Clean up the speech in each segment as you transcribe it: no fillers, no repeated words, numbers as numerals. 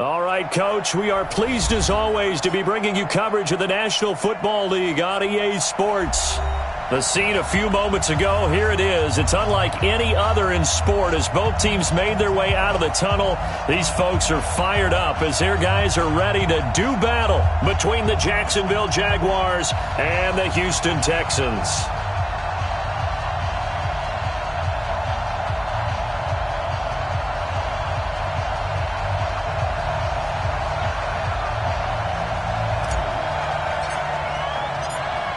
All right, Coach, we are pleased as always to be bringing you coverage of the National Football League on EA Sports. The scene a few moments ago, here it is. It's unlike any other in sport as both teams made their way out of the tunnel. These folks are fired up as their guys are ready to do battle between the Jacksonville Jaguars and the Houston Texans.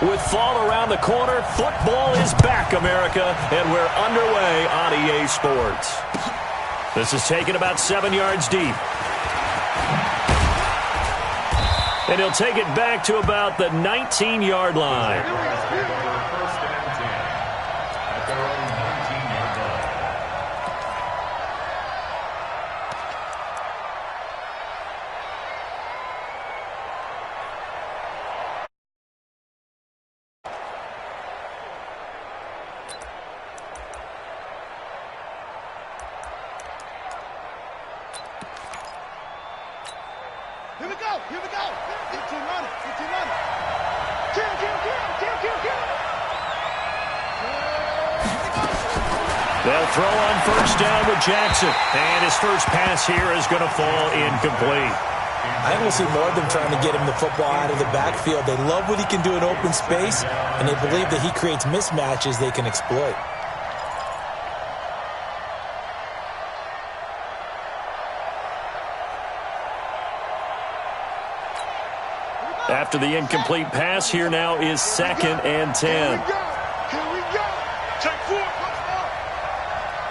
With fall around the corner, football is back, America, and we're underway on EA Sports. This is taken about 7 yards deep. And he'll take it back to about the 19-yard line. Here we go. 15 running. Kill. They'll throw on first down with Jackson. And his first pass here is going to fall incomplete. I don't see more of them trying to get him the football out of the backfield. They love what he can do in open space, and they believe that he creates mismatches they can exploit. After the incomplete pass, here now is 2nd and 10. Here we go. Check 4.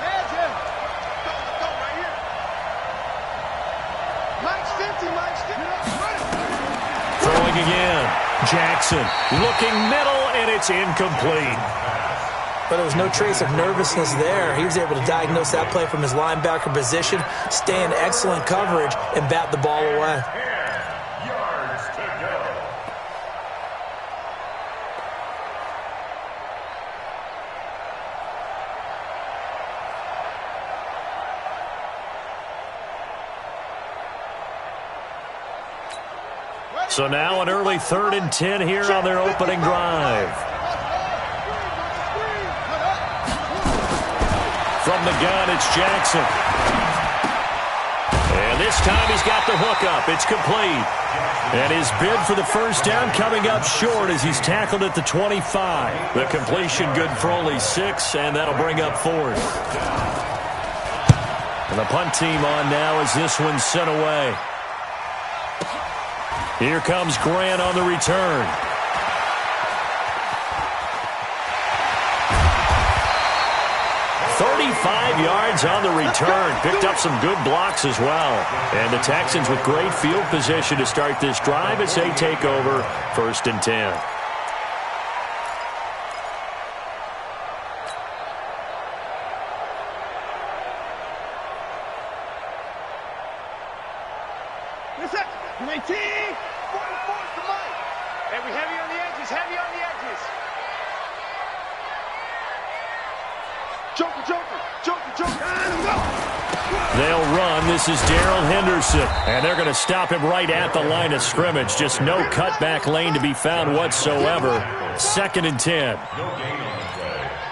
Hands in. Let's go right here. Mike's 50. Throwing again. Jackson looking middle, and it's incomplete. But there was no trace of nervousness there. He was able to diagnose that play from his linebacker position, stay in excellent coverage, and bat the ball away. So now an early 3rd and 10 here on their opening drive. From the gun, it's Jackson. And this time he's got the hook up. It's complete. And his bid for the first down coming up short as he's tackled at the 25. The completion good for only 6, and that'll bring up 4th. And the punt team on now as this one's sent away. Here comes Grant on the return. "35 yards on the return. Picked up some good blocks as well. And the Texans with great field position to start this drive as they take over 1st and 10. They'll run. This is Darrell Henderson. And they're going to stop him right at the line of scrimmage. Just no cutback lane to be found whatsoever. 2nd and 10.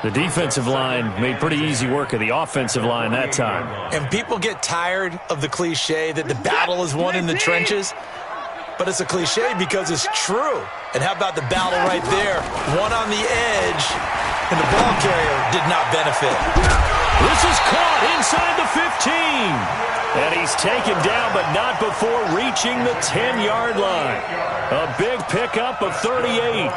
The defensive line made pretty easy work of the offensive line that time. And people get tired of the cliche that the battle is won in the trenches. But it's a cliche because it's true. And how about the battle right there? One on the edge, and the ball carrier did not benefit. This is caught inside the 15. And he's taken down, but not before reaching the 10-yard line. A big pickup of 38.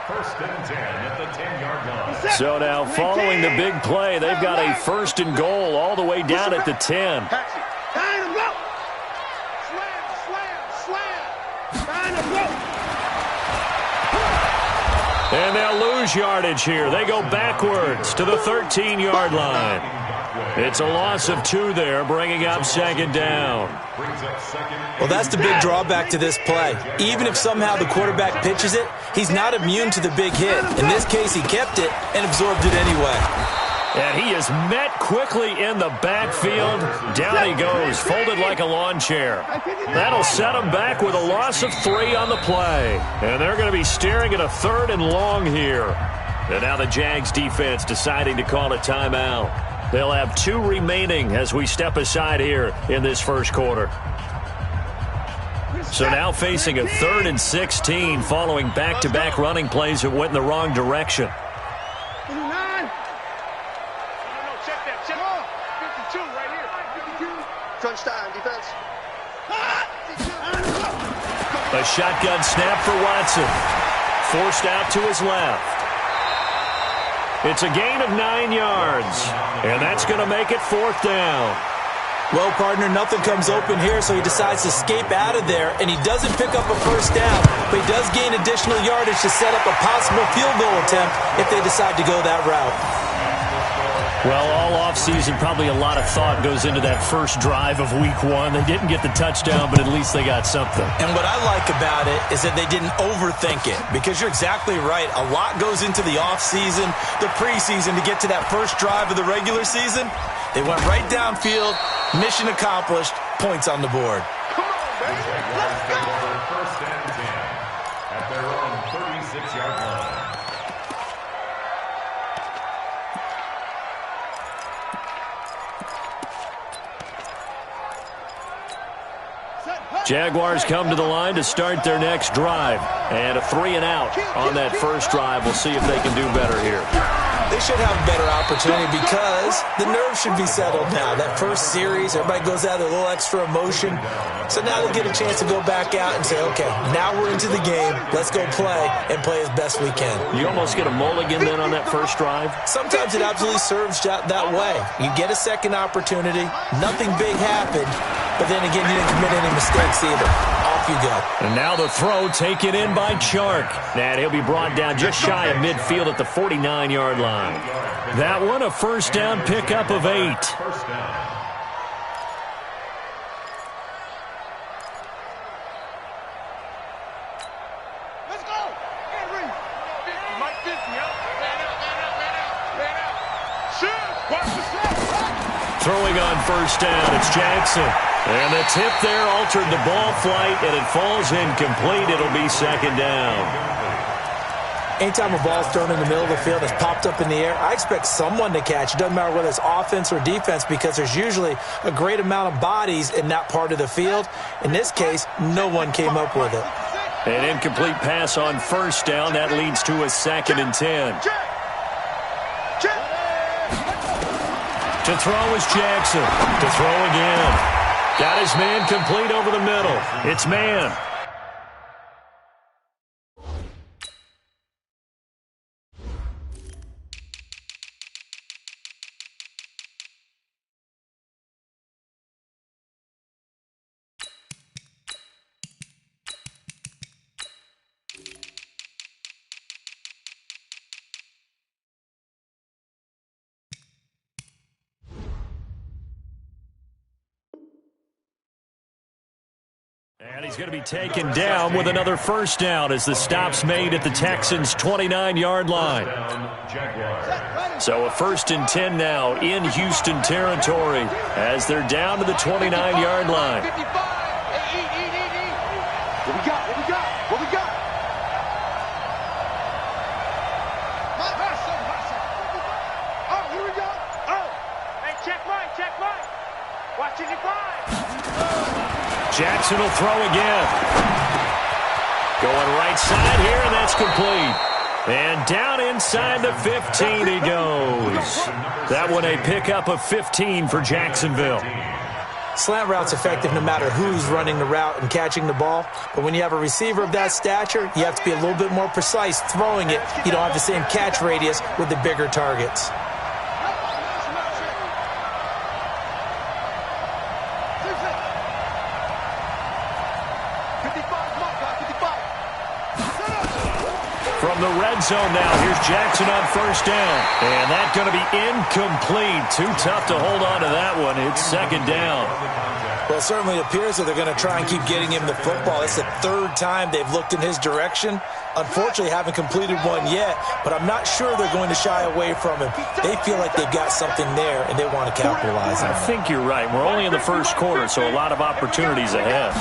First and 10 at the 10-yard line. So now, following the big play, they've got a 1st and goal all the way down at the 10. And they'll lose yardage here. They go backwards to the 13-yard line. It's a loss of 2 there, bringing up 2nd down. Well, that's the big drawback to this play. Even if somehow the quarterback pitches it, he's not immune to the big hit. In this case, he kept it and absorbed it anyway. And he is met quickly in the backfield. Down he goes, folded like a lawn chair. That'll set him back with a loss of 3 on the play. And they're going to be staring at a 3rd and long here. And now the Jags defense deciding to call a timeout. They'll have 2 remaining as we step aside here in this first quarter. So now facing a 3rd and 16 following back-to-back running plays that went in the wrong direction. Crunch time, defense. A shotgun snap for Watson. Forced out to his left. It's a gain of 9 yards. And that's going to make it 4th down. Well, partner, nothing comes open here, so he decides to escape out of there, and he doesn't pick up a first down, but he does gain additional yardage to set up a possible field goal attempt if they decide to go that route. Well, all offseason, probably a lot of thought goes into that first drive of Week 1. They didn't get the touchdown, but at least they got something. And what I like about it is that they didn't overthink it, because you're exactly right. A lot goes into the offseason, the preseason, to get to that first drive of the regular season. They went right downfield, mission accomplished, points on the board. Come on, baby. Let's go. First and 10 at their own 36-yard line. Jaguars come to the line to start their next drive. And a 3 and out on that first drive. We'll see if they can do better here. They should have a better opportunity because the nerves should be settled now. That first series, everybody goes out with a little extra emotion. So now they get a chance to go back out and say, okay, now we're into the game. Let's go play and play as best we can. You almost get a mulligan then on that first drive? Sometimes it absolutely serves that way. You get a second opportunity. Nothing big happened. But then again, you didn't commit any mistakes either. Off you go. And now the throw taken in by Chark. And he'll be brought down just shy of midfield at the 49-yard line. That one a first down pickup of 8. First down. Let's go. Henry. Mike 50, huh? Man out. Shoot. Watch the snap. Throwing on first down, it's Jackson. And the tip there altered the ball flight, and it falls incomplete. It'll be second down. Anytime a ball's thrown in the middle of the field that's popped up in the air, I expect someone to catch. It doesn't matter whether it's offense or defense, because there's usually a great amount of bodies in that part of the field. In this case, no one came up with it. An incomplete pass on first down. That leads to a 2nd and 10. To throw is Jackson. To throw again. Got his man complete over the middle. It's man. And he's going to be taken down with another first down as the stop's made at the Texans' 29-yard line. So a 1st and 10 now in Houston territory as they're down to the 29-yard line. What we got? Oh, here we go. Oh. Hey, check mine. Watch it, 5. Jackson will throw again. Going right side here, and that's complete. And down inside the 15 he goes. That one a pickup of 15 for Jacksonville. Slant route's effective no matter who's running the route and catching the ball. But when you have a receiver of that stature, you have to be a little bit more precise throwing it. You don't have the same catch radius with the bigger targets. From the red zone now, here's Jackson on first down. And that's going to be incomplete. Too tough to hold on to that one. It's second down. Well, it certainly appears that they're going to try and keep getting him the football. It's the third time they've looked in his direction. Unfortunately, haven't completed one yet, but I'm not sure they're going to shy away from him. They feel like they've got something there, and they want to capitalize on it. I think you're right. We're only in the first quarter, so a lot of opportunities ahead.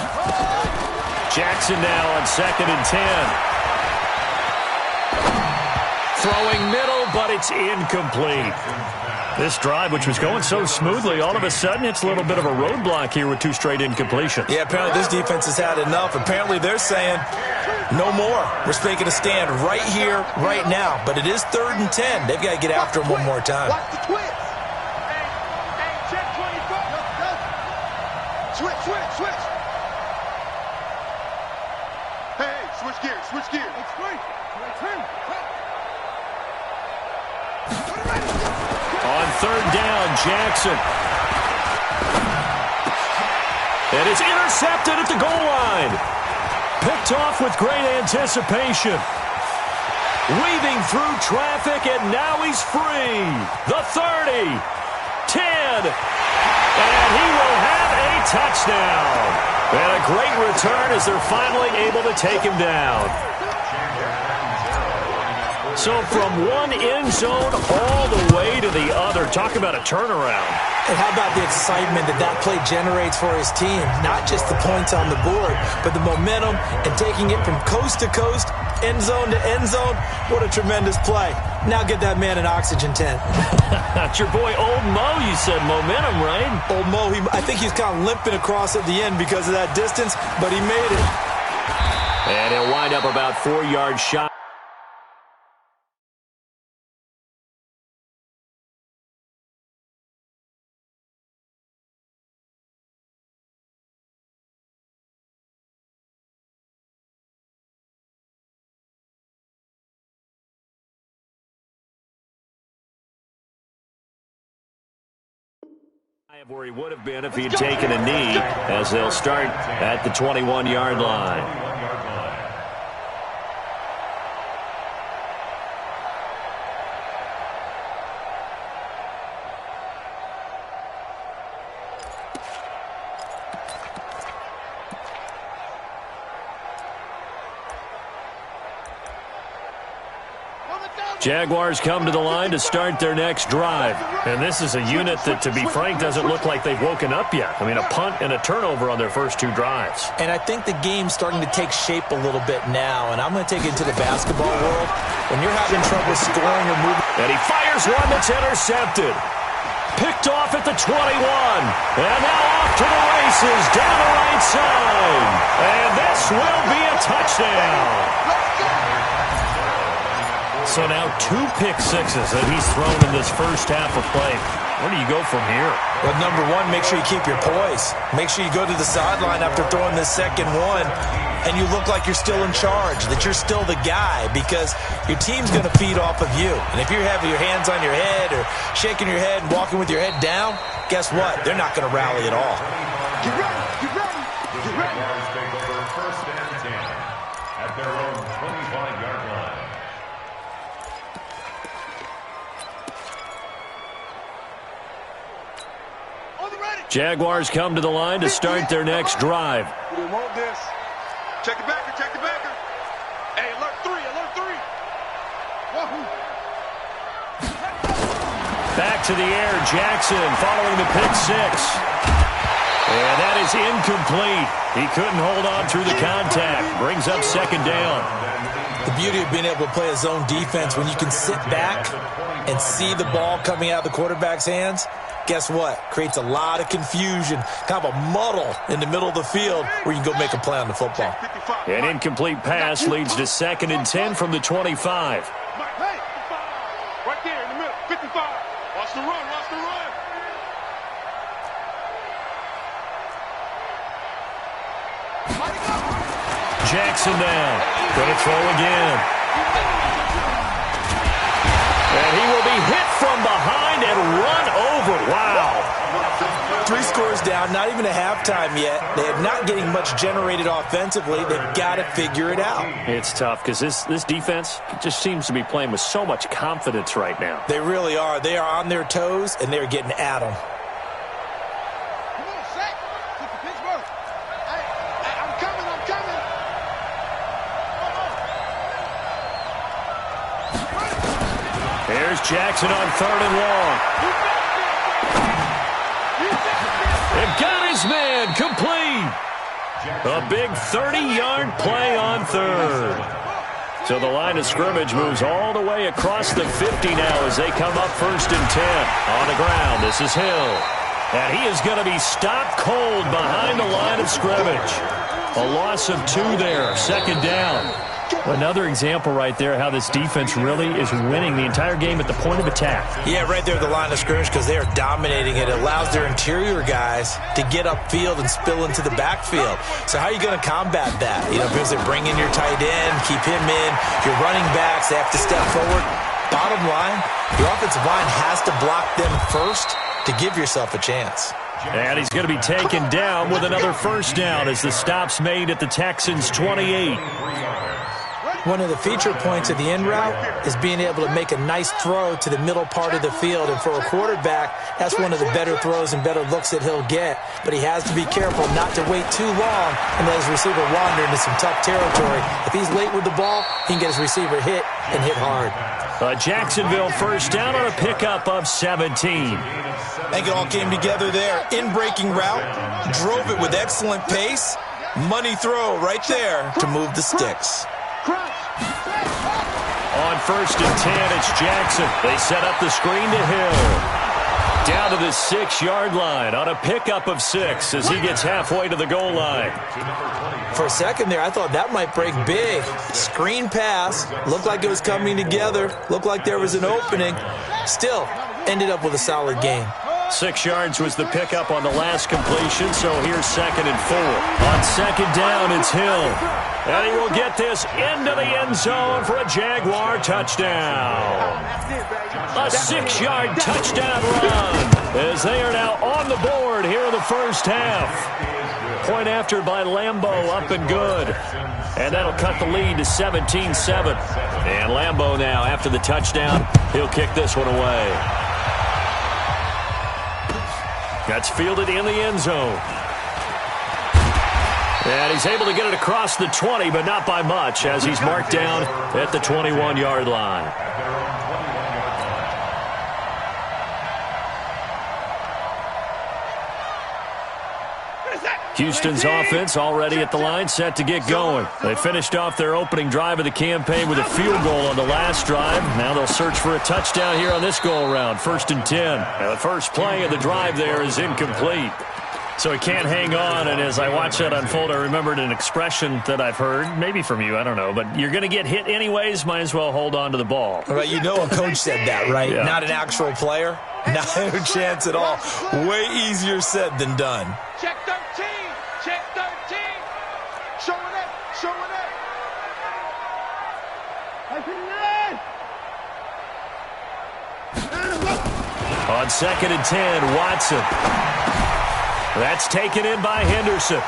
Jackson now on 2nd and 10. Throwing middle, but it's incomplete. This drive, which was going so smoothly, all of a sudden it's a little bit of a roadblock here with 2 straight incompletions. Yeah, apparently this defense has had enough. Apparently they're saying, no more. We're making a stand right here, right now. But it is 3rd and 10. They've got to get after him one more time. Watch the twist. Hey, check 24. Switch. Hey, switch gears. It's free. Turn. On 3rd down, Jackson. And it's intercepted at the goal line. Picked off with great anticipation. Weaving through traffic, and now he's free. The 30, 10, and he will have a touchdown. And a great return as they're finally able to take him down. So from one end zone all the way to the other. Talk about a turnaround. And how about the excitement that play generates for his team? Not just the points on the board, but the momentum and taking it from coast to coast, end zone to end zone. What a tremendous play. Now get that man an oxygen tent. That's your boy Old Mo. You said momentum, right? Old Mo, I think he's kind of limping across at the end because of that distance, but he made it. And he'll wind up about 4 yards shy. Where he would have been if he had taken a knee, as they'll start at the 21-yard line. Jaguars come to the line to start their next drive. And this is a unit that, to be frank, doesn't look like they've woken up yet. I mean, a punt and a turnover on their first 2 drives. And I think the game's starting to take shape a little bit now. And I'm going to take it to the basketball world. When you're having trouble scoring or moving. And he fires one that's intercepted. Picked off at the 21. And now off to the races down the right side. And this will be a touchdown. So now 2 pick sixes that he's thrown in this first half of play. Where do you go from here? Well, number one, make sure you keep your poise. Make sure you go to the sideline after throwing the second one, and you look like you're still in charge, that you're still the guy, because your team's going to feed off of you. And if you're having your hands on your head or shaking your head and walking with your head down, guess what? They're not going to rally at all. Get ready. Jaguars take over 1st and 10 at their own 25-yard line. Jaguars come to the line to start their next drive. We want this. Check the backer. Hey, alert 3. Wahoo. Back to the air, Jackson following the pick 6. And that is incomplete. He couldn't hold on through the contact. Brings up 2nd down. The beauty of being able to play a zone defense when you can sit back and see the ball coming out of the quarterback's hands. Guess what? Creates a lot of confusion, kind of a muddle in the middle of the field where you can go make a play on the football. An incomplete pass leads to 2nd and 10 from the 25. Hey, right there in the middle, 55. Watch the run. Jackson now. Going to throw again. And he will be hit from behind and run over. Wow. 3 scores down, not even a halftime yet. They are not getting much generated offensively. They've got to figure it out. It's tough because this defense just seems to be playing with so much confidence right now. They really are. They are on their toes, and they're getting at them. Here's Jackson on 3rd and long. They've got his man complete. A big 30-yard play on 3rd. So the line of scrimmage moves all the way across the 50 now as they come up 1st and 10. On the ground, this is Hill. And he is going to be stopped cold behind the line of scrimmage. A loss of 2 there, 2nd down. Another example right there how this defense really is winning the entire game at the point of attack. Yeah, right there at the line of scrimmage because they are dominating it. It allows their interior guys to get upfield and spill into the backfield. So how are you going to combat that? You know, because they bring in your tight end, keep him in. Your running backs, they have to step forward. Bottom line, your offensive line has to block them first to give yourself a chance. And he's going to be taken down with another 1st down as the stop's made at the Texans' 28. One of the feature points of the end route is being able to make a nice throw to the middle part of the field. And for a quarterback, that's one of the better throws and better looks that he'll get. But he has to be careful not to wait too long and let his receiver wander into some tough territory. If he's late with the ball, he can get his receiver hit and hit hard. Jacksonville 1st down on a pickup of 17. I think it all came together there. In-breaking route, drove it with excellent pace. Money throw right there to move the sticks. On 1st and 10, it's Jackson. They set up the screen to Hill. Down to the 6-yard line on a pickup of 6 as he gets halfway to the goal line. For a second there, I thought that might break big. Screen pass. Looked like it was coming together. Looked like there was an opening. Still, ended up with a solid game. 6 yards was the pickup on the last completion, so here's 2nd and 4. On 2nd down, it's Hill. And he will get this into the end zone for a Jaguar touchdown. A 6-yard touchdown run as they are now on the board here in the 1st half. Point after by Lambeau, up and good. And that'll cut the lead to 17-7. And Lambeau now, after the touchdown, he'll kick this one away. That's fielded in the end zone. And he's able to get it across the 20, but not by much, as he's marked down at the 21-yard line. Houston's offense already at the line, set to get going. They finished off their opening drive of the campaign with a field goal on the last drive. Now they'll search for a touchdown here on this go-around, 1st and 10. Now the first play of the drive there is incomplete. So he can't hang on, and as I watch that unfold, I remembered an expression that I've heard, maybe from you, I don't know, but you're going to get hit anyways, might as well hold on to the ball. Right, you know a coach said that, right? Yeah. Not an actual player. Not a chance at all. Way easier said than done. Check 13. Check 13. Showing up. Showing up. On 2nd and 10, Watson. That's taken in by Henderson.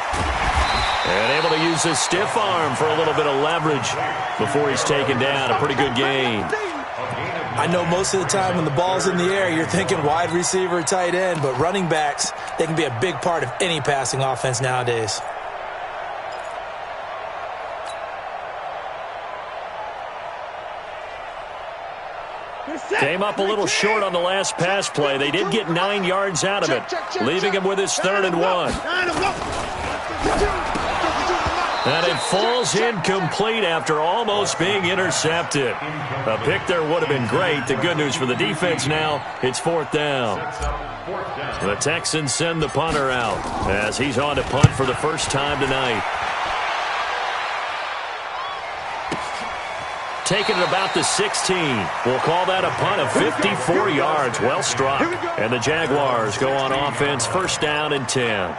And able to use his stiff arm for a little bit of leverage before he's taken down. A pretty good gain. I know most of the time when the ball's in the air, you're thinking wide receiver, tight end, but running backs, they can be a big part of any passing offense nowadays. Came up a little short on the last pass play. They did get 9 yards out of it, leaving him with his 3rd and 1. And it falls incomplete after almost being intercepted. A pick there would have been great. The good news for the defense now, it's 4th down. The Texans send the punter out as he's on to punt for the first time tonight. Taking it about the 16. We'll call that a punt of 54 yards. Well struck. And the Jaguars go on offense, 1st down and 10.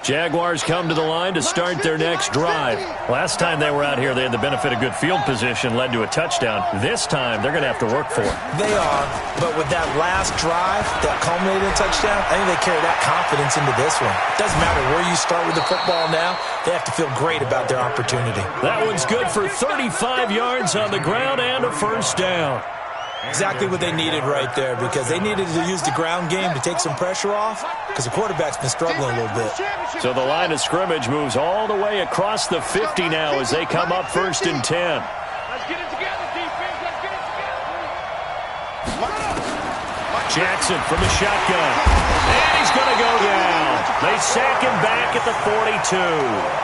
Jaguars come to the line to start their next drive. Last time they were out here, they had the benefit of good field position, led to a touchdown. This time, they're going to have to work for it. They are, but with that last drive, that culminated in touchdown, I think they carry that confidence into this one. It doesn't matter where you start with the football now, they have to feel great about their opportunity. That one's good for 35 yards on the ground and a 1st down. Exactly what they needed right there, because they needed to use the ground game to take some pressure off, because the quarterback's been struggling a little bit. So the line of scrimmage moves all the way across the 50 now as they come up 1st and 10. Let's get it together, defense. Let's get it together. Jackson from the shotgun. And he's going to go down. They sack him back at the 42.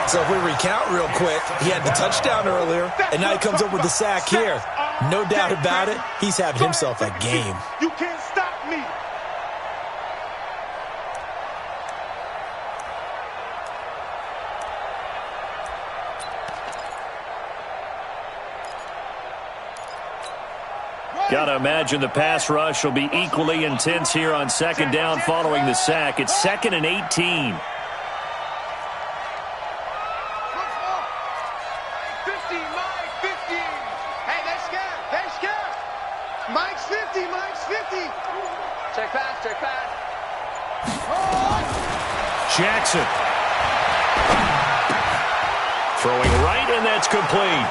So if we recount real quick, he had the touchdown earlier, and now he comes up with the sack here. No doubt about it, he's having himself a game. You can't stop me. Got to imagine the pass rush will be equally intense here on 2nd down following the sack. It's 2nd and 18. 50, Mike, 50. Hey, they're scared. They're scared. Mike's 50. Mike's 50. Check pass. Check pass. Jackson. Throwing right, and that's complete.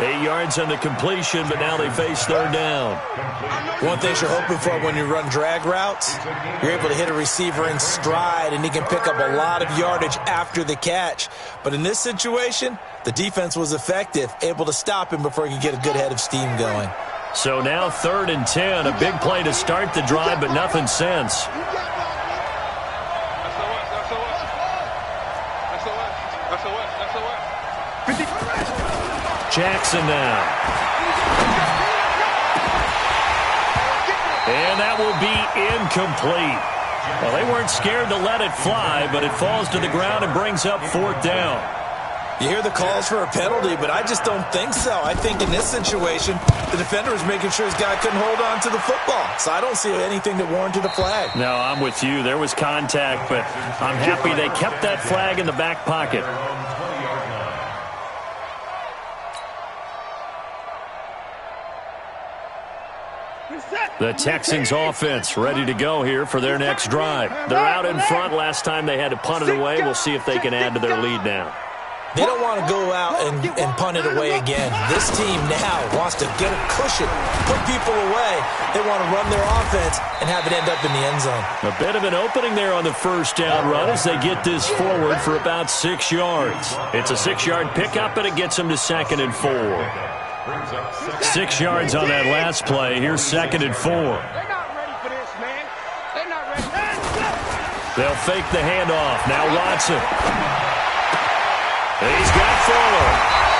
8 yards on the completion, but now they face 3rd down. One thing you're hoping for when you run drag routes, you're able to hit a receiver in stride, and he can pick up a lot of yardage after the catch. But in this situation, the defense was effective, able to stop him before he could get a good head of steam going. So now 3rd and 10, a big play to start the drive, but nothing since. Jackson now. And that will be incomplete. Well, they weren't scared to let it fly, but it falls to the ground and brings up 4th down. You hear the calls for a penalty, but I just don't think so. I think in this situation, the defender was making sure his guy couldn't hold on to the football. So I don't see anything that warranted a flag. No, I'm with you. There was contact, but I'm happy they kept that flag in the back pocket. The Texans offense ready to go here for their next drive. They're out in front. Last time they had to punt it away. We'll see if they can add to their lead now. They don't want to go out and punt it away again. This team now wants to get a cushion, put people away. They want to run their offense and have it end up in the end zone. A bit of an opening there on the 1st down run as they get this forward for about 6 yards. It's a 6-yard pickup, and it gets them to 2nd and 4. 6 yards on that last play. Here's 2nd and 4. They're not ready for this, man. They're not ready. They'll fake the handoff. Now Watson. He's got Fuller.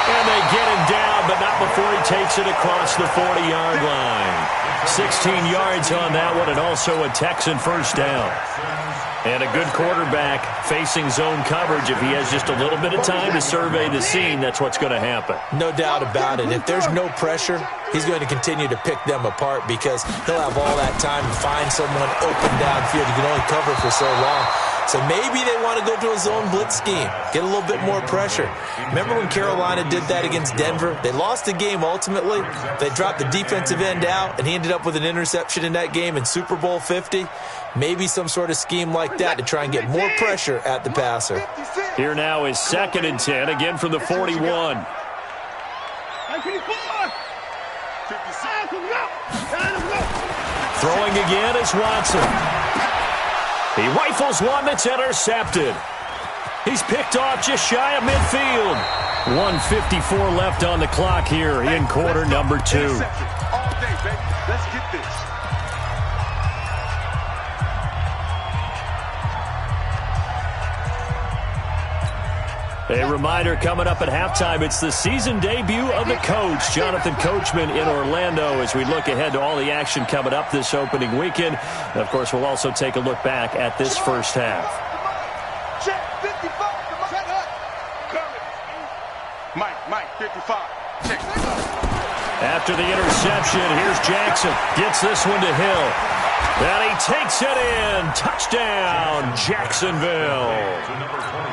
And they get him down, but not before he takes it across the 40-yard line. 16 yards on that one, and also a Texan 1st down. And a good quarterback facing zone coverage. If he has just a little bit of time to survey the scene, that's what's going to happen. No doubt about it. If there's no pressure, he's going to continue to pick them apart because he'll have all that time to find someone open downfield. He can only cover for so long. So maybe they want to go to a zone blitz scheme, get a little bit more pressure. Remember when Carolina did that against Denver? They lost the game ultimately. They dropped the defensive end out, and he ended up with an interception in that game in Super Bowl 50. Maybe some sort of scheme like that to try and get more pressure at the passer. Here now is 2nd and 10, again from the 41. Throwing again is Watson. He rifles one that's intercepted. He's picked off just shy of midfield. 1:54 left on the clock here in quarter number 2. All day, baby. Let's get this. A reminder coming up at halftime, it's the season debut of the coach, Jonathan Coachman, in Orlando, as we look ahead to all the action coming up this opening weekend. And of course, we'll also take a look back at this first half. Check 55. Mike, 55. Check. After the interception, here's Jackson. Gets this one to Hill. And he takes it in. Touchdown, Jacksonville.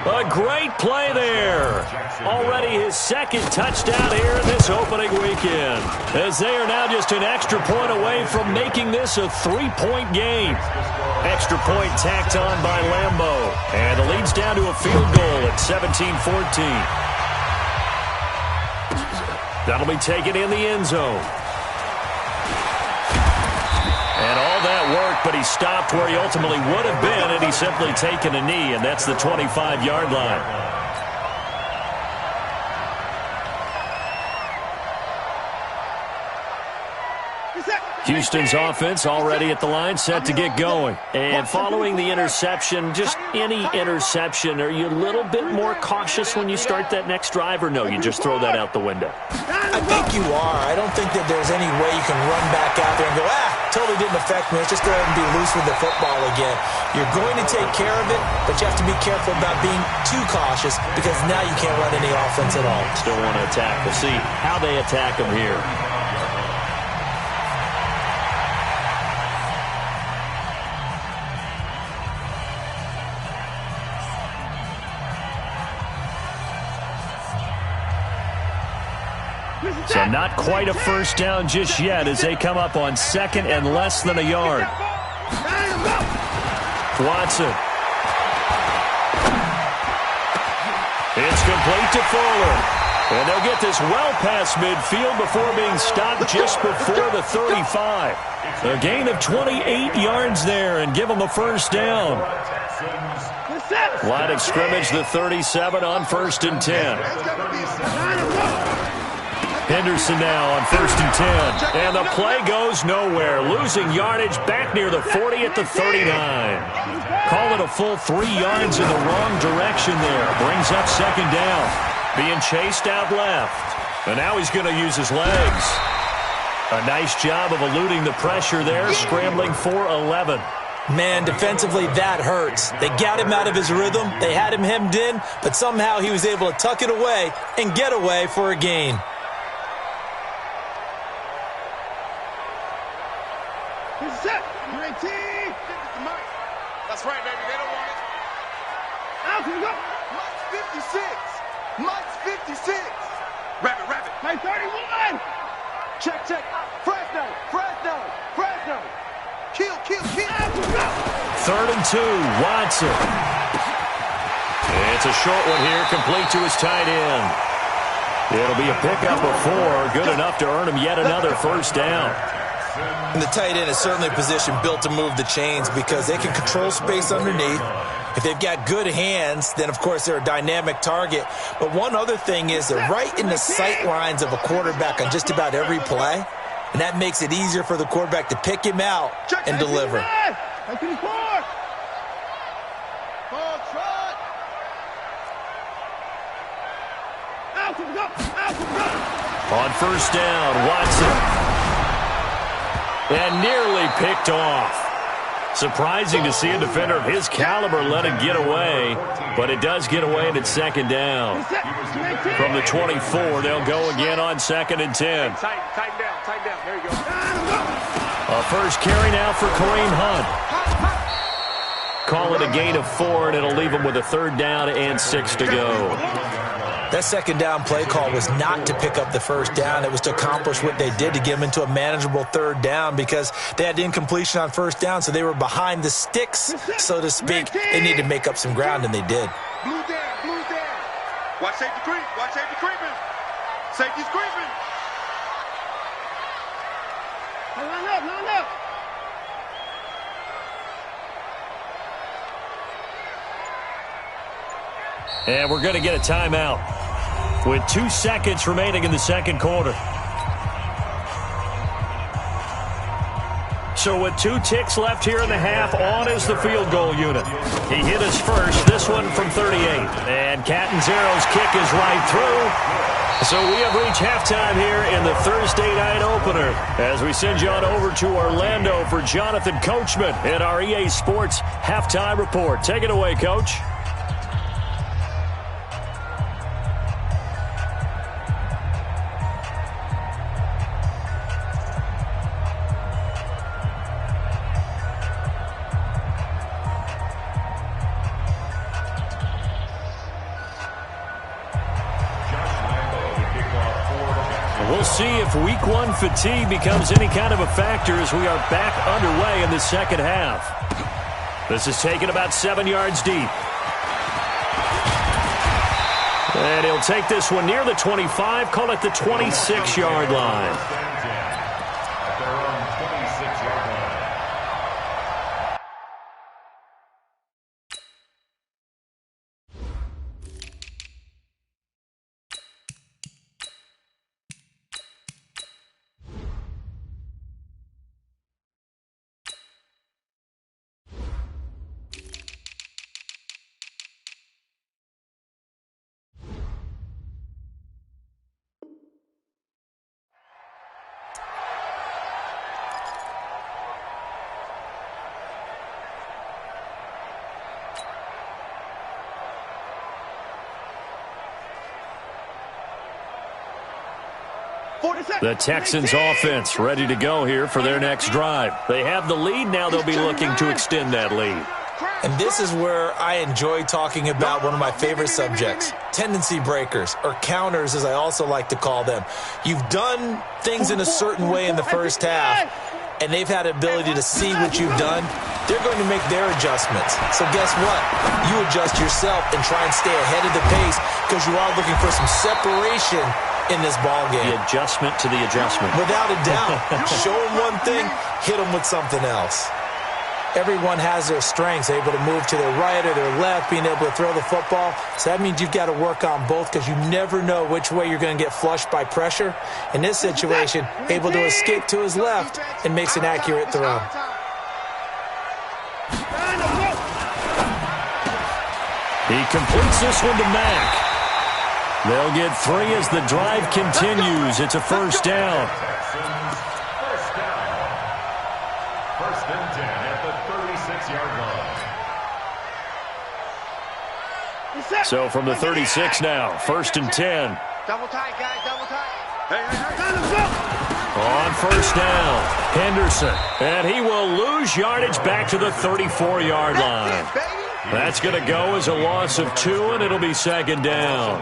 A great play there. Already his 2nd touchdown here in this opening weekend, as they are now just an extra point away from making this a 3-point game. Extra point tacked on by Lambeau. And the lead's down to a field goal at 17-14. That'll be taken in the end zone. And all that work, but he stopped where he ultimately would have been, and he's simply taken a knee, and that's the 25-yard line. Houston's offense already at the line, set to get going. And following the interception, just any interception, are you a little bit more cautious when you start that next drive, or no, you just throw that out the window? I think you are. I don't think that there's any way you can run back out there and go, totally didn't affect me. Let's just go ahead and be loose with the football again. You're going to take care of it, but you have to be careful about being too cautious because now you can't run any offense at all. Still want to attack. We'll see how they attack him here. So not quite a first down just yet as they come up on second and less than a yard. Watson. It's complete to Fuller. And they'll get this well past midfield before being stopped just before the 35. A gain of 28 yards there and give them a first down. Line of scrimmage, the 37 on 1st and 10. Henderson now on 1st and 10. And the play goes nowhere. Losing yardage back near the 40 at the 39. Call it a full 3 yards in the wrong direction there. Brings up second down. Being chased out left. And now he's going to use his legs. A nice job of eluding the pressure there, scrambling for 11. Man, defensively, that hurts. They got him out of his rhythm. They had him hemmed in, but somehow he was able to tuck it away and get away for a gain. That's right, baby. They don't want it. Out we go. Mike's 56. Mike's 56. Rabbit. Hey, 31. Check. Fresno. Kill. Out we go. 3rd and 2. Watson. It's a short one here, complete to his tight end. It'll be a pickup of 4, good enough to earn him yet another first down. And the tight end is certainly a position built to move the chains because they can control space underneath. If they've got good hands, then, of course, they're a dynamic target. But one other thing is they're right in the sight lines of a quarterback on just about every play, and that makes it easier for the quarterback to pick him out and deliver. On first down, Watson. And nearly picked off. Surprising to see a defender of his caliber let it get away, but it does get away and it's second down. From the 24, they'll go again on 2nd and 10. Tighten down. There you go. A first carry now for Kareem Hunt. Call it a gain of 4, and it'll leave him with a 3rd down and 6 to go. That second down play call was not to pick up the first down. It was to accomplish what they did to get them into a manageable 3rd down because they had incompletion on first down, so they were behind the sticks, so to speak. They needed to make up some ground, and they did. Blue down. Watch safety creeping. Safety's creeping. Line up. And we're going to get a timeout with 2 seconds remaining in the second quarter. So with 2 ticks left here in the half, on is the field goal unit. He hit us first, this one from 38. And Catanzaro's kick is right through. So we have reached halftime here in the Thursday night opener as we send you on over to Orlando for Jonathan Coachman in our EA Sports Halftime Report. Take it away, Coach. We'll see if week 1 fatigue becomes any kind of a factor as we are back underway in the second half. This is taken about 7 yards deep. And he'll take this one near the 25, call it the 26-yard line. At their own 26-yard line. The Texans offense ready to go here for their next drive. They have the lead. Now they'll be looking to extend that lead. And this is where I enjoy talking about one of my favorite subjects, tendency breakers, or counters as I also like to call them. You've done things in a certain way in the first half, and they've had the ability to see what you've done. They're going to make their adjustments. So guess what? You adjust yourself and try and stay ahead of the pace because you are looking for some separation in this ball game. The adjustment to the adjustment. Without a doubt. Show them one thing, hit them with something else. Everyone has their strengths, able to move to their right or their left, being able to throw the football. So that means you've got to work on both because you never know which way you're going to get flushed by pressure. In this situation, able to escape to his left and makes an accurate throw. He completes this one to Mack. They'll get 3 as the drive continues. It's a first down. First down. First and 10 at the 36-yard line. So from the 36 now, first and 10. Double tight, guys, double tight. On first down, Henderson. And he will lose yardage back to the 34-yard line. That's going to go as a loss of 2, and it'll be second down.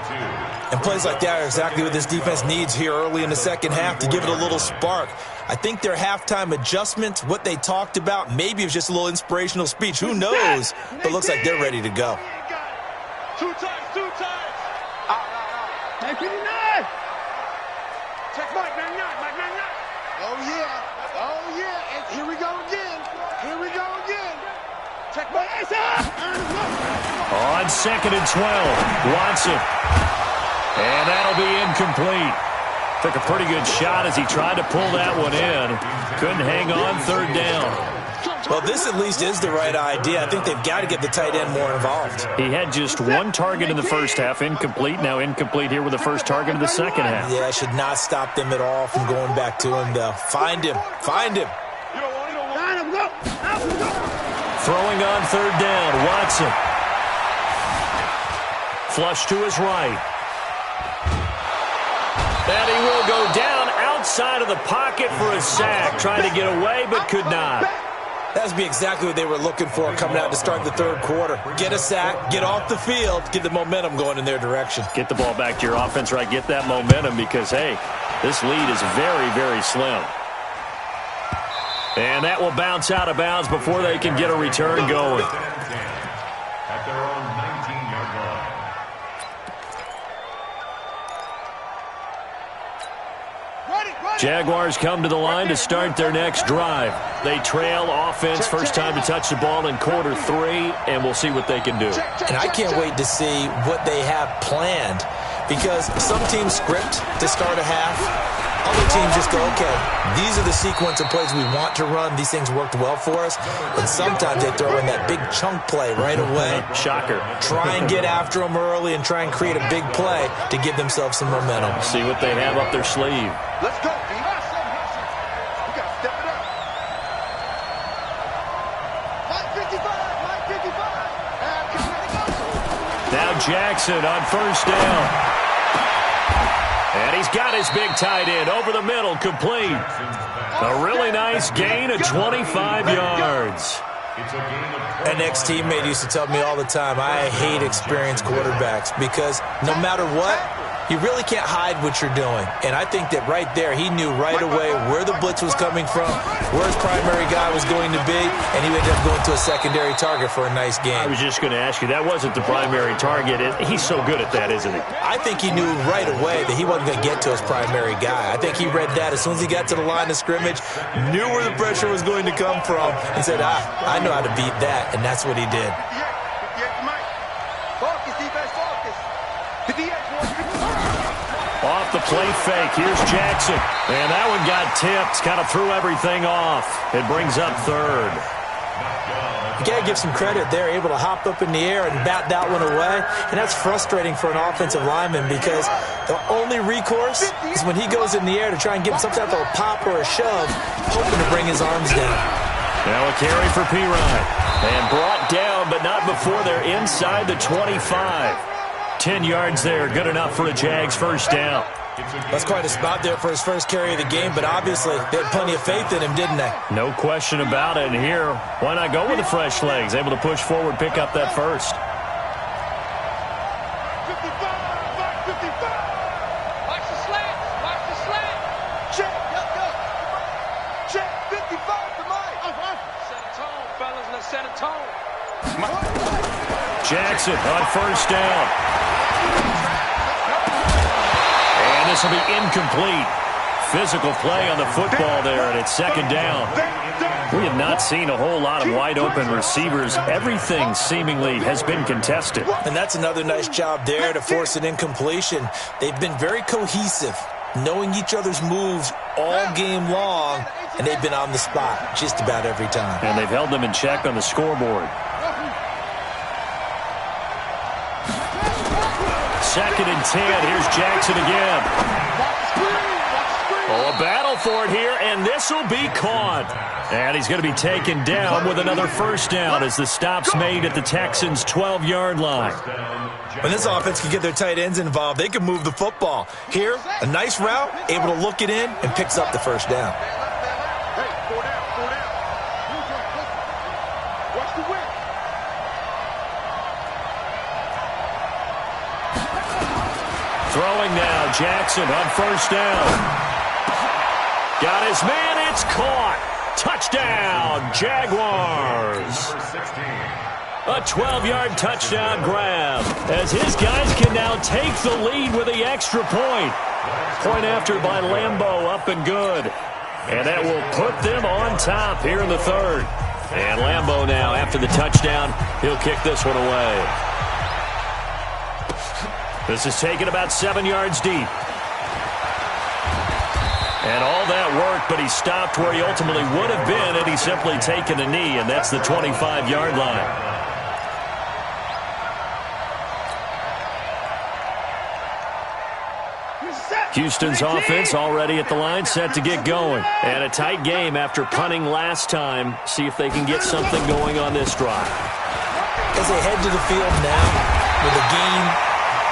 And plays like that are exactly what this defense needs here early in the second half to give it a little spark. I think their halftime adjustments, what they talked about, maybe it was just a little inspirational speech. Who knows? But it looks like they're ready to go. 2 times, 2 times. Hey, 59. Check Mike, man, Mike, man. Oh, yeah. And here we go again. Check Mike. On second and 12, Watson. And that'll be incomplete. Took a pretty good shot as he tried to pull that one in. Couldn't hang on third down. Well, this at least is the right idea. I think they've got to get the tight end more involved. He had just 1 target in the first half, incomplete. Now incomplete here with the first target of the second half. Yeah, should not stop them at all from going back to him, though. Find him. Throwing on third down, Watson. Flush to his right. And he will go down outside of the pocket for a sack. Trying to get away, but could not. That would be exactly what they were looking for coming out to start the third quarter. Get a sack, get off the field, get the momentum going in their direction. Get the ball back to your offense, right? Get that momentum because, hey, this lead is very, very slim. And that will bounce out of bounds before they can get a return going. At their own 19-yard line. Jaguars come to the line to start their next drive. They trail offense, first time to touch the ball in quarter 3, and we'll see what they can do. And I can't wait to see what they have planned because some teams script to start a half. Other teams just go, okay, these are the sequence of plays we want to run. These things worked well for us. And sometimes they throw in that big chunk play right away. Shocker. Try and get after them early and try and create a big play to give themselves some momentum. See what they have up their sleeve. Let's go, D. We got to step it up. Mike 55. Now Jackson on first down. And he's got his big tight end over the middle, complete. A really nice gain of 25 yards. An ex-teammate used to tell me all the time, I hate experienced quarterbacks because no matter what, You really can't hide what you're doing. And I think that right there, he knew right away where the blitz was coming from, where his primary guy was going to be, and he ended up going to a secondary target for a nice game. I was just going to ask you, that wasn't the primary target. He's so good at that, isn't he? I think he knew right away that he wasn't going to get to his primary guy. I think he read that as soon as he got to the line of scrimmage, knew where the pressure was going to come from, and said, I know how to beat that, and that's what he did. Off the play fake, here's Jackson. And that one got tipped, kind of threw everything off. It brings up third. You got to give some credit there, able to hop up in the air and bat that one away. And that's frustrating for an offensive lineman because the only recourse is when he goes in the air to try and give him some type of a pop or a shove, hoping to bring his arms down. Now a carry for Pirine. And brought down, but not before they're inside the 25. 10 yards there, good enough for a Jags first down. That's quite a spot there for his first carry of the game, but obviously they had plenty of faith in him, didn't they? No question about it. And here, why not go with the fresh legs? Able to push forward, pick up that first. 55, 55. Watch the slant. Watch the slant. Check, go. Check, 55 to Mike. Set a tone, fellas. Let's set a tone. Jackson on first down. And this will be incomplete. Physical play on the football there, and it's second down. We have not seen a whole lot of wide-open receivers. Everything seemingly has been contested. And that's another nice job there to force an incompletion. They've been very cohesive, knowing each other's moves all game long, and they've been on the spot just about every time. And they've held them in check on the scoreboard. Second and 10. Here's Jackson again. Oh, a battle for it here, and this will be caught. And he's going to be taken down with another first down as the stop's made at the Texans' 12-yard line. When this offense can get their tight ends involved, they can move the football. Here, a nice route, able to look it in, and picks up the first down. Hey, 4 down. Watch the whip. Throwing now, Jackson on first down. Got his man, it's caught. Touchdown, Jaguars. A 12-yard touchdown grab as his guys can now take the lead with the extra point. Point after by Lambeau, up and good. And that will put them on top here in the third. And Lambeau now, after the touchdown, he'll kick this one away. This is taken about 7 yards deep. And all that work, but he stopped where he ultimately would have been had he simply taken a knee, and that's the 25-yard line. Houston's offense already at the line, set to get going. And a tight game after punting last time. See if they can get something going on this drive. As they head to the field now with a game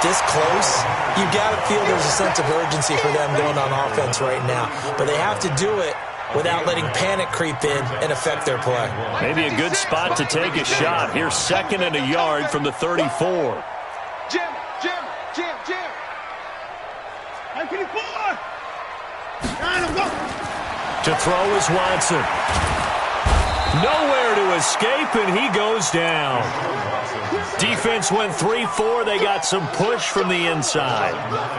this close, you got to feel there's a sense of urgency for them going on offense right now. But they have to do it without letting panic creep in and affect their play. Maybe a good spot to take a shot. Here's second and a yard from the 34. Jim. To throw is Watson. Nowhere to escape, and he goes down. Defense went 3-4. They got some push from the inside.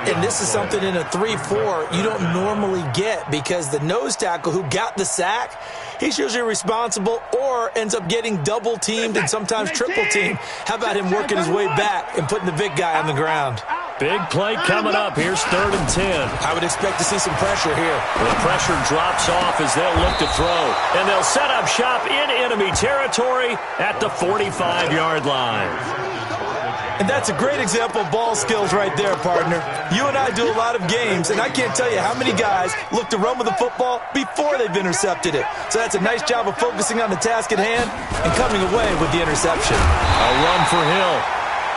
And this is something in a 3-4 you don't normally get because the nose tackle who got the sack, he's usually responsible or ends up getting double-teamed and sometimes triple-teamed. How about him working his way back and putting the big guy on the ground? Big play coming up. Here's 3rd and 10. I would expect to see some pressure here. The pressure drops off as they'll look to throw. And they'll set up shop in enemy territory at the 45-yard line. And that's a great example of ball skills right there, partner. You and I do a lot of games, and I can't tell you how many guys look to run with the football before they've intercepted it. So that's a nice job of focusing on the task at hand and coming away with the interception. A run for Hill.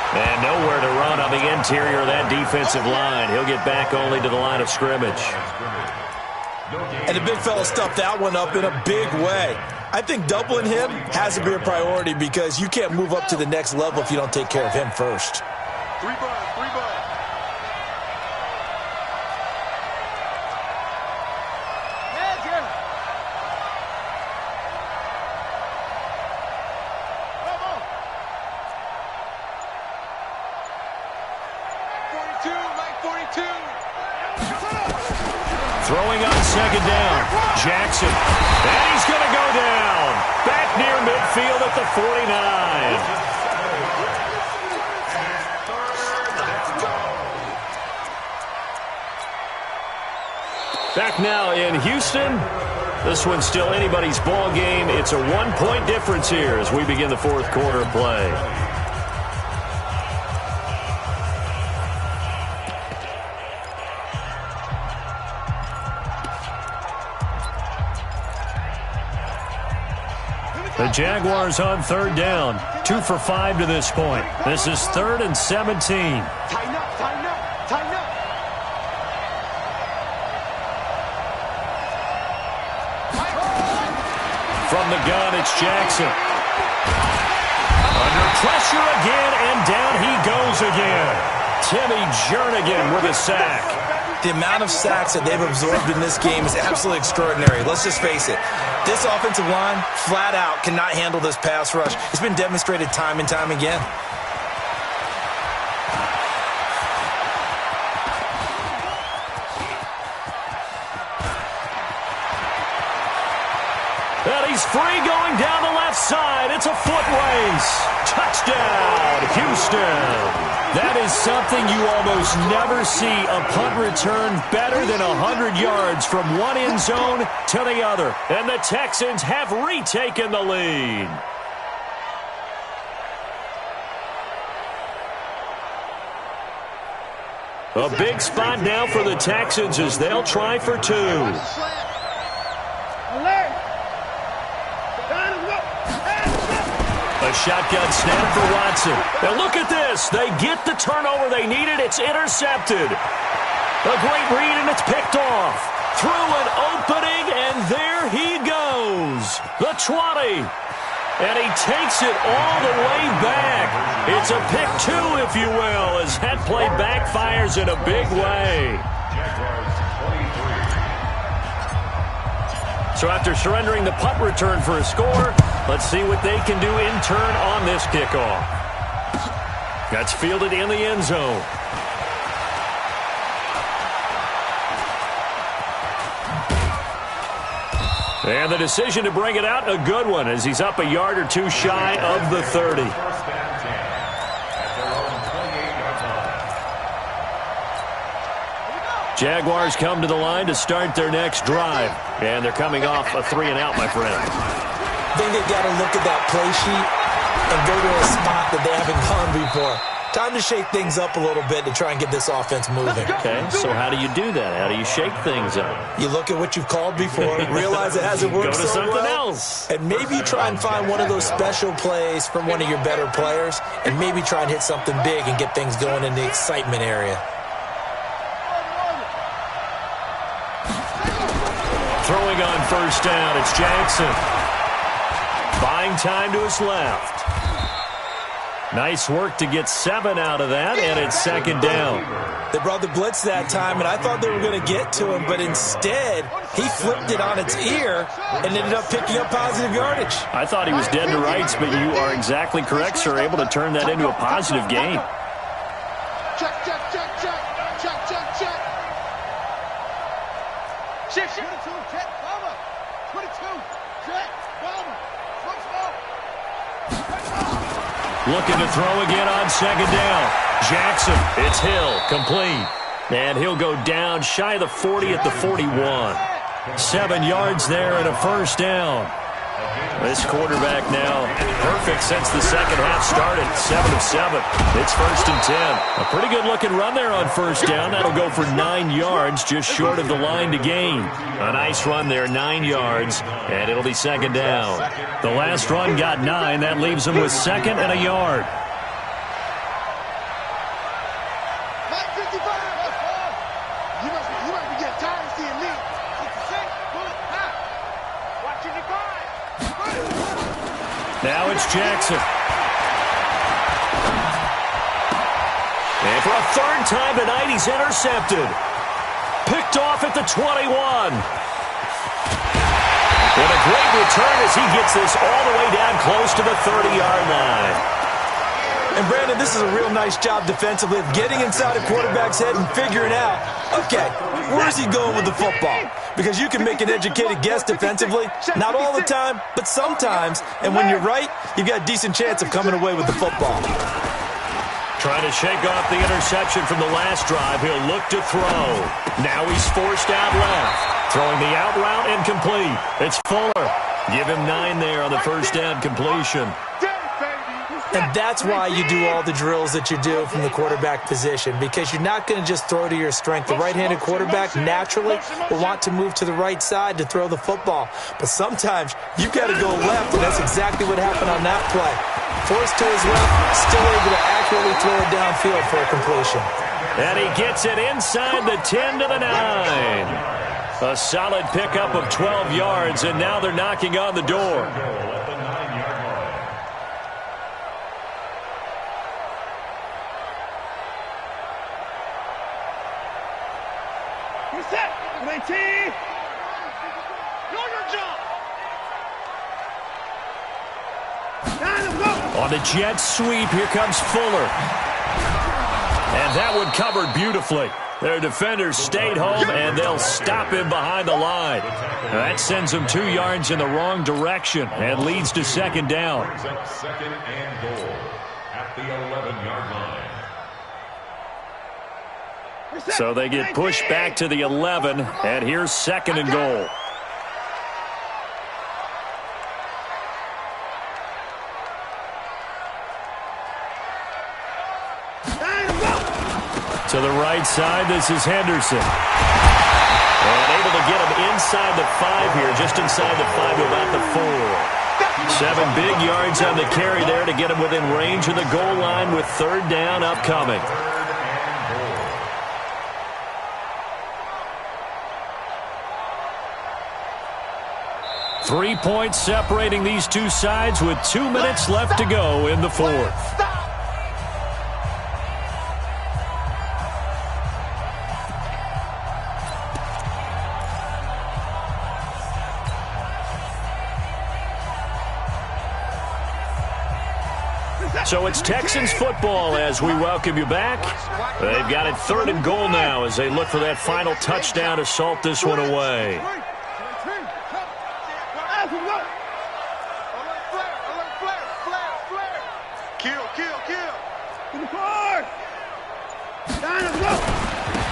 And nowhere to run on the interior of that defensive line. He'll get back only to the line of scrimmage. And the big fella stuffed that one up in a big way. I think doubling him has to be a priority because you can't move up to the next level if you don't take care of him first. 3 balls. Throwing on second down. Jackson. And he's going to go down. Back near midfield at the 49. Back now in Houston. This one's still anybody's ball game. It's a 1-point difference here as we begin the fourth quarter of play. The Jaguars on third down. 2 for 5 to this point. This is 3rd and 17. Tighten up, tighten up, tighten up. From the gun, it's Jackson. Under pressure again, and down he goes again. Timmy Jernigan with a sack. The amount of sacks that they've absorbed in this game is absolutely extraordinary. Let's just face it. This offensive line, flat out, cannot handle this pass rush. It's been demonstrated time and time again. And he's free going down the left side. It's a foot race. Touchdown, Houston. That is something you almost never see. A punt return better than 100 yards from one end zone to the other. And the Texans have retaken the lead. A big spot now for the Texans as they'll try for 2. A shotgun snap for Watson. Now look at this. They get the turnover they needed. It's intercepted. A great read, and it's picked off. Through an opening, and there he goes. The 20. And he takes it all the way back. It's a pick 2, if you will, as that play backfires in a big way. So after surrendering the punt return for a score, let's see what they can do in turn on this kickoff. That's fielded in the end zone. And the decision to bring it out, a good one, as he's up a yard or 2 shy of the 30. Jaguars come to the line to start their next drive. And they're coming off a 3-and-out, my friend. I think they've got to look at that play sheet and go to a spot that they haven't gone before. Time to shake things up a little bit to try and get this offense moving. Okay, so how do you do that? How do you shake things up? You look at what you've called before, realize it hasn't worked so well. Go to something else. And maybe try and find one of those special plays from one of your better players, and maybe try and hit something big and get things going in the excitement area. Throwing on first down, it's Jackson. Buying time to his left. Nice work to get 7 out of that, and it's second down. They brought the blitz that time, and I thought they were going to get to him, but instead, he flipped it on its ear and ended up picking up positive yardage. I thought he was dead to rights, but you are exactly correct, sir, able to turn that into a positive gain. Check, check, check, check, check, check, check. Check, 22, check, bomber. 22, check, bomber. Looking to throw again on second down. Jackson, it's Hill, complete. And he'll go down shy of the 40 at the 41. 7 yards there and a first down. This quarterback now perfect since the second half started. 7 of 7. It's 1st and 10. A pretty good looking run there on first down. That'll go for 9 yards, just short of the line to gain. A nice run there, 9 yards, and it'll be second down. The last run got 9. That leaves him with 2nd and a yard. Now it's Jackson. And for a 3rd time tonight, he's intercepted. Picked off at the 21. And a great return as he gets this all the way down close to the 30-yard line. And, Brandon, this is a real nice job defensively of getting inside a quarterback's head and figuring out, okay, where's he going with the football? Because you can make an educated guess defensively, not all the time, but sometimes. And when you're right, you've got a decent chance of coming away with the football. Trying to shake off the interception from the last drive. He'll look to throw. Now he's forced out left. Throwing the out route incomplete. It's Fuller. Give him 9 there on the first down completion. And that's why you do all the drills that you do from the quarterback position, because you're not going to just throw to your strength. The right-handed quarterback naturally will want to move to the right side to throw the football. But sometimes you've got to go left, and that's exactly what happened on that play. Forced to his left, still able to accurately throw it downfield for a completion. And he gets it inside the 10 to the 9. A solid pickup of 12 yards, and now they're knocking on the door. Set. 19. Know your job. On the jet sweep, here comes Fuller. And that one covered beautifully. Their defenders stayed home, and they'll stop him behind the line. That sends them 2 yards in the wrong direction and leads to second down. Second and goal at the 11-yard line. So they get pushed back to the 11, and here's second and goal. To the right side, this is Henderson. And able to get him inside the 5 here, just inside the 5 to about the 4. 7 big yards on the carry there to get him within range of the goal line with third down upcoming. Three points separating these two sides with 2 minutes left to go in the fourth. So it's Texans football as we welcome you back. They've got it third and goal now as they look for that final touchdown to salt this one away.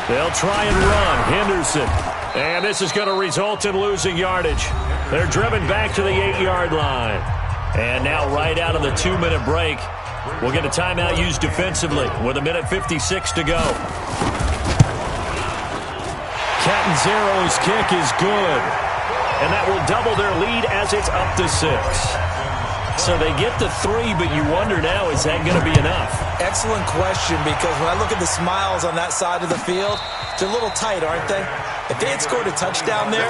They'll try and run. Henderson. And this is going to result in losing yardage. They're driven back to the 8-yard line. And now right out of the 2-minute break, we'll get a timeout used defensively with 1:56 to go. Catanzaro's kick is good. And that will double their lead as it's up to 6. So they get the 3, but you wonder now, is that going to be enough? Excellent question, because when I look at the smiles on that side of the field, they're a little tight, aren't they? If they had scored a touchdown there,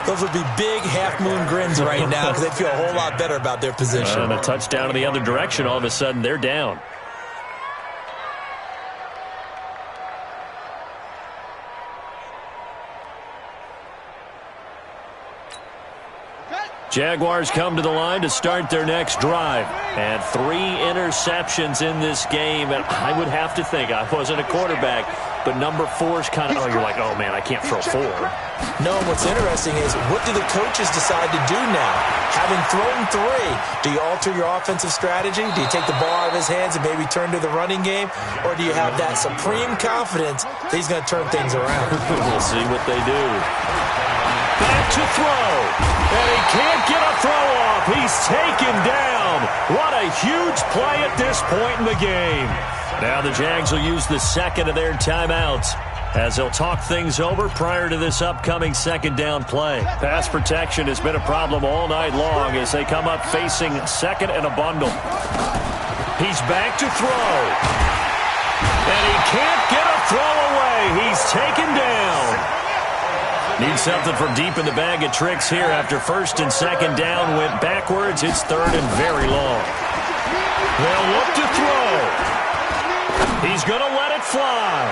those would be big half-moon grins right now because they'd feel a whole lot better about their position. And a touchdown in the other direction, all of a sudden they're down. Jaguars come to the line to start their next drive. And 3 interceptions in this game. And I would have to think, I wasn't a quarterback, but number 4's kind of, oh, you're like, oh, man, I can't throw 4. No, and what's interesting is, what do the coaches decide to do now? Having thrown 3, do you alter your offensive strategy? Do you take the ball out of his hands and maybe turn to the running game? Or do you have that supreme confidence that he's going to turn things around? We'll see what they do. Back to throw. And he can't get a throw off. He's taken down. What a huge play at this point in the game. Now the Jags will use the second of their timeouts as they'll talk things over prior to this upcoming second down play. Pass protection has been a problem all night long as they come up facing second and a bundle. He's back to throw. And he can't get a throw away. He's taken down. Needs something from deep in the bag of tricks here after first and second down went backwards. It's third and very long. They'll look to throw. He's going to let it fly.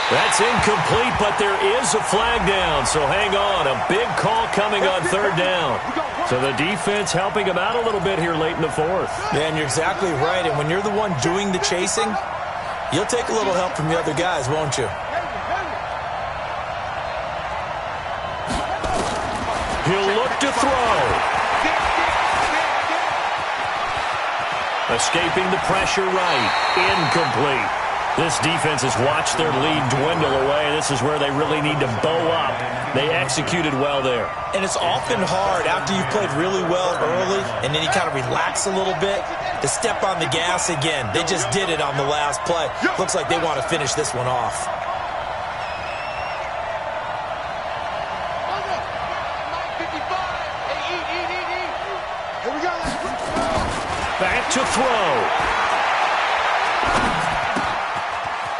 That's incomplete, but there is a flag down, so hang on. A big call coming on third down. So the defense helping him out a little bit here late in the fourth. Yeah, and you're exactly right. And when you're the one doing the chasing, you'll take a little help from the other guys, won't you? He'll look to throw. Escaping the pressure right. Incomplete. This defense has watched their lead dwindle away. This is where they really need to bow up. They executed well there. And it's often hard after you've played really well early and then you kind of relax a little bit to step on the gas again. They just did it on the last play. Looks like they want to finish this one off. Back to throw.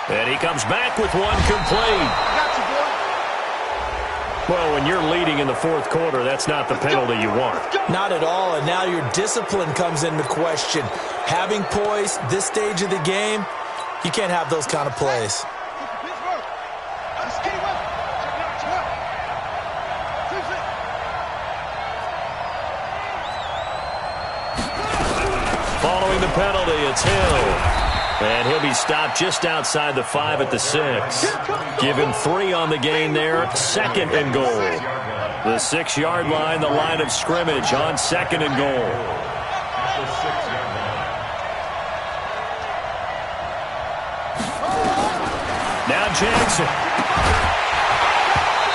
And he comes back with one complete. Well, when you're leading in the fourth quarter, that's not the penalty you want. Not at all, and now your discipline comes into question. Having poise this stage of the game, you can't have those kind of plays. Following the penalty, it's Hill. And he'll be stopped just outside the 5 at the 6. Give him 3 on the gain there. 2nd and goal. The 6-yard line, the line of scrimmage on 2nd and goal. Now Jackson.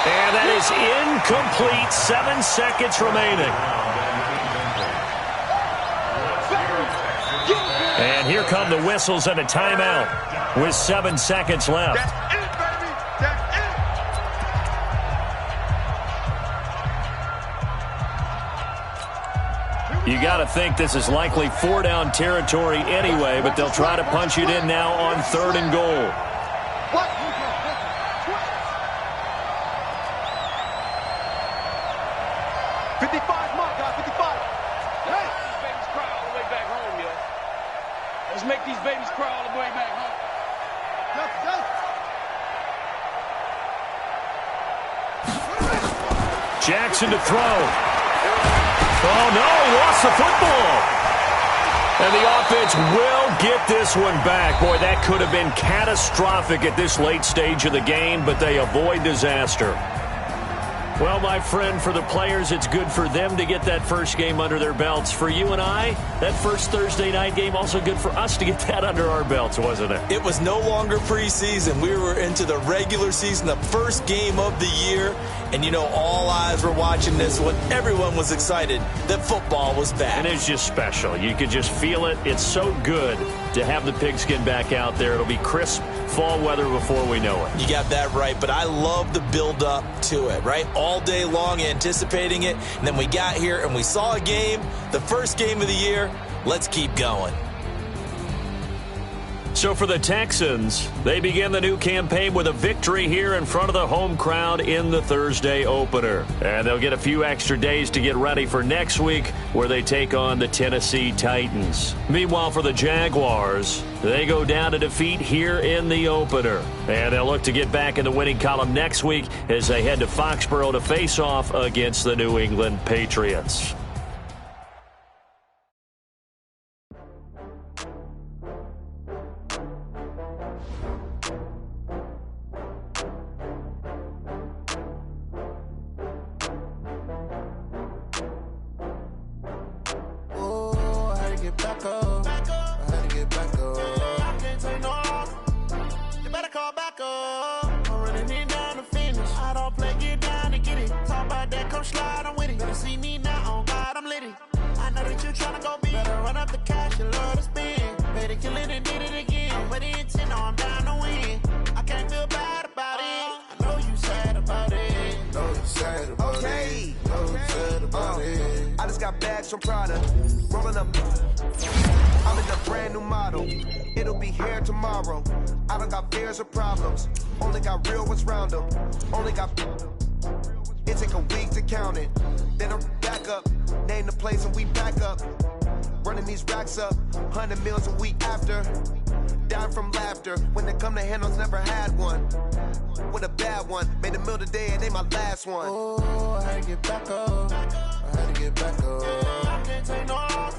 And that is incomplete. 7 seconds remaining. And here come the whistles and a timeout with 7 seconds left. That's it, baby. That's it. You got to think this is likely 4-down territory anyway, but they'll try to punch it in now on 3rd and goal. What? 55, mark, guys, 55. Hey! Babies cry all the way back home, yo. Let's make these babies cry all the way back home. Jackson to throw. Oh, no, he lost the football. And the offense will get this one back. Boy, that could have been catastrophic at this late stage of the game, but they avoid disaster. Well, my friend, for the players, it's good for them to get that first game under their belts. For you and I, that first Thursday night game, also good for us to get that under our belts, wasn't it? It was no longer preseason. We were into the regular season, the first game of the year. And, you know, all eyes were watching this one. Everyone was excited that football was back. And it's just special. You could just feel it. It's so good to have the pigskin back out there. It'll be crisp fall weather before we know it. You got that right, but I love the build-up to it, right? All day long anticipating it, and then we got here and we saw a game, the first game of the year. Let's keep going. So for the Texans, they begin the new campaign with a victory here in front of the home crowd in the Thursday opener. And they'll get a few extra days to get ready for next week where they take on the Tennessee Titans. Meanwhile, for the Jaguars, they go down to defeat here in the opener. And they'll look to get back in the winning column next week as they head to Foxborough to face off against the New England Patriots. From Prada, rolling up. I'm in a brand new model. It'll be here tomorrow. I don't got fears or problems. Only got real ones round them. Only got. It take a week to count it. Then I'm back up. Name the place and we back up. Running these racks up. 100 meals a week after. dying from laughter. When it come to handles, never had one. With a bad one, made a meal today and ain't my last one. Oh, I had to get back up. I had to get back up. I can't take no off.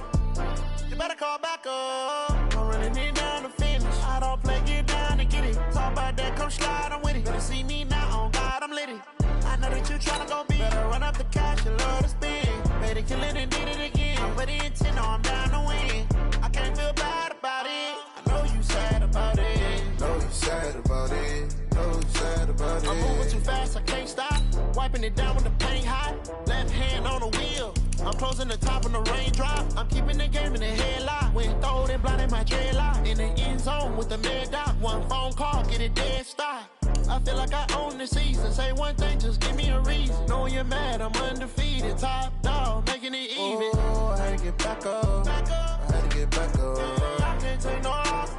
You better call back up. I'm running it down to finish. I don't play, get down and get it. Talk about that, come slide, I'm with it. Better see me now, on God, I'm litty. I know that you tryna go be. Better run up the cash, you love to spend. Better kill it and did it again. But the intent, no, I'm down to win. I can't feel bad about it. I know you sad about it. Know you sad about it. Know you sad about it. I'm moving too fast, I can't stop. Wiping it down with the paint hot. Left hand on the wheel. I'm closing the top when the raindrop. I'm keeping the game in the headlock. When throwed and blinded my dreadlock. In the end zone with the mad dot. One phone call, get it dead stop. I feel like I own the season. Say one thing, just give me a reason. Knowing you're mad, I'm undefeated. Top dog, making it even. Oh, I had to get back up. I had to get back up. I can't take no off.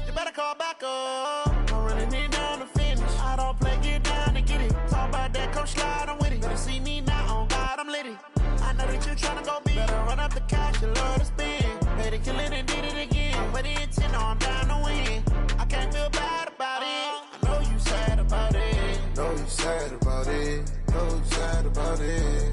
You better call back up. I'm running it down to finish. I don't play, get down to get it. Talk about that, come slide, I'm with it. Better see me now, on God, I'm litty. I know that you tryna go be. Better run up the cash, you love to spend. Better kill it and did it again. But the intent, no, I'm down to win. I can't feel bad about it. I know you sad about it. Know you sad about it. Know you sad about it.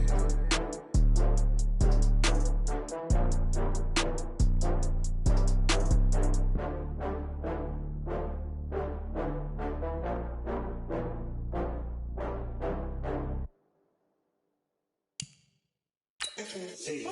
See.